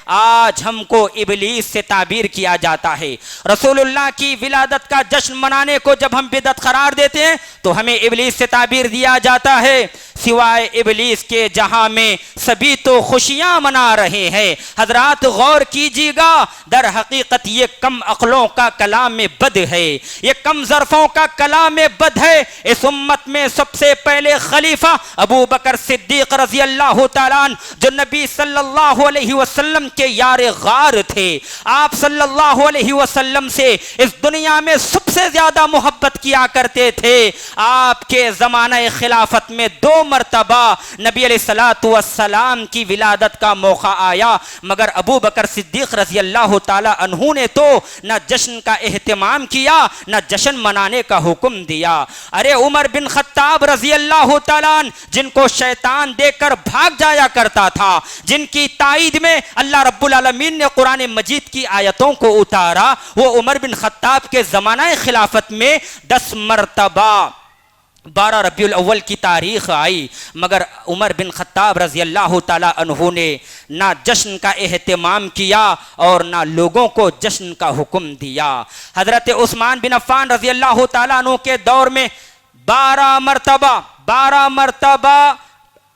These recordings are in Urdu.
آج ہم کو ابلیس سے تعبیر کیا جاتا ہے۔ رسول اللہ کی ولادت کا جشن منانے کو جب ہم بدعت قرار دیتے ہیں تو ہمیں ابلیس سے تعبیر دیا جاتا ہے۔ سوائے ابلیس کے جہاں میں سبھی تو خوشیاں منا رہے ہیں۔ حضرات غور کیجیے گا، در حقیقت یہ کم عقلوں کا کلام بد ہے، یہ کم ظرفوں کا کلام بد ہے۔ اس امت میں سب سے پہلے خلیفہ ابو بکر صدیق رضی اللہ تعالیٰ عنہ، جو نبی صلی اللہ علیہ وسلم کے یار غار تھے، آپ صلی اللہ علیہ وسلم سے اس دنیا میں سب سے زیادہ محبت کیا کرتے تھے۔ آپ کے زمانہ خلافت میں 2 مرتبہ نبی علیہ الصلوۃ والسلام کی ولادت کا موقع آیا، مگر ابو بکر صدیق رضی اللہ تعالی عنہ نے تو نہ جشن کا اہتمام کیا نہ جشن منانے کا حکم دیا۔ ارے عمر بن خطاب رضی اللہ تعالیٰ عنہ، جن کو شیطان دیکھ کر بھاگ جایا کرتا تھا، جن کی تائید میں اللہ رب العالمین نے قرآن مجید کی آیتوں کو اتارا، وہ عمر بن خطاب کے زمانہ خلافت میں 10 مرتبہ 12 ربیع الاول کی تاریخ آئی، مگر عمر بن خطاب رضی اللہ تعالی عنہ نے نہ جشن کا اہتمام کیا اور نہ لوگوں کو جشن کا حکم دیا۔ حضرت عثمان بن عفان رضی اللہ تعالی عنہ کے دور میں 12 مرتبہ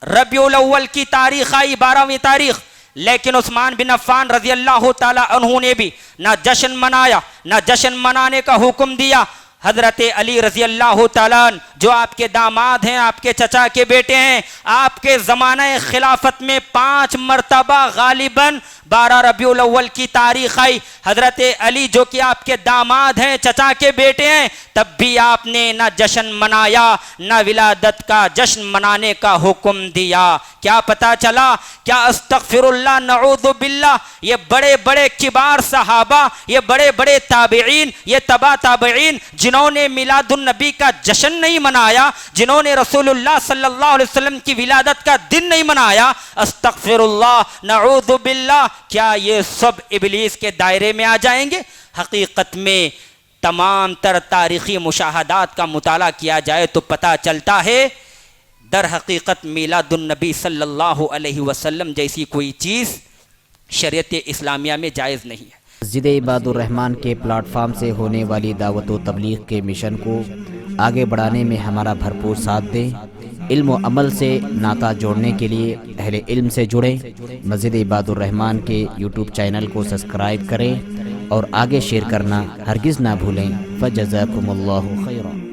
ربیع الاول کی تاریخ آئی، 12ویں تاریخ، لیکن عثمان بن عفان رضی اللہ تعالی عنہ نے بھی نہ جشن منایا نہ جشن منانے کا حکم دیا۔ حضرت علی رضی اللہ تعالیٰ عنہ، جو آپ کے داماد ہیں، آپ کے چچا کے بیٹے ہیں، آپ کے زمانہ خلافت میں 5 مرتبہ غالباً 12 ربیع الاول کی تاریخ آئی۔ حضرت علی جو کہ آپ کے داماد ہیں، چچا کے بیٹے ہیں، تب بھی آپ نے نہ جشن منایا نہ ولادت کا جشن منانے کا حکم دیا۔ کیا پتا چلا؟ کیا استغفر اللہ نعوذ باللہ، یہ بڑے بڑے کبار صحابہ، یہ بڑے بڑے تابعین، یہ تبع تابعین، جنہوں نے میلاد النبی کا جشن نہیں منایا، جنہوں نے رسول اللہ صلی اللہ علیہ وسلم کی ولادت کا دن نہیں منایا، استغفر اللہ نعوذ باللہ، کیا یہ سب ابلیس کے دائرے میں آ جائیں گے؟ حقیقت میں تمام تر تاریخی مشاہدات کا مطالعہ کیا جائے تو پتہ چلتا ہے در حقیقت میلاد النبی صلی اللہ علیہ وسلم جیسی کوئی چیز شریعت اسلامیہ میں جائز نہیں ہے۔ مسجد عباد الرحمن کے پلیٹ فارم سے ہونے والی دعوت و تبلیغ کے مشن کو آگے بڑھانے میں ہمارا بھرپور ساتھ دیں۔ علم و عمل سے ناطہ جوڑنے کے لیے اہل علم سے جڑیں۔ مسجد عباد الرحمن کے یوٹیوب چینل کو سبسکرائب کریں اور آگے شیئر کرنا ہرگز نہ بھولیں۔ فجزاکم اللہ خیرا۔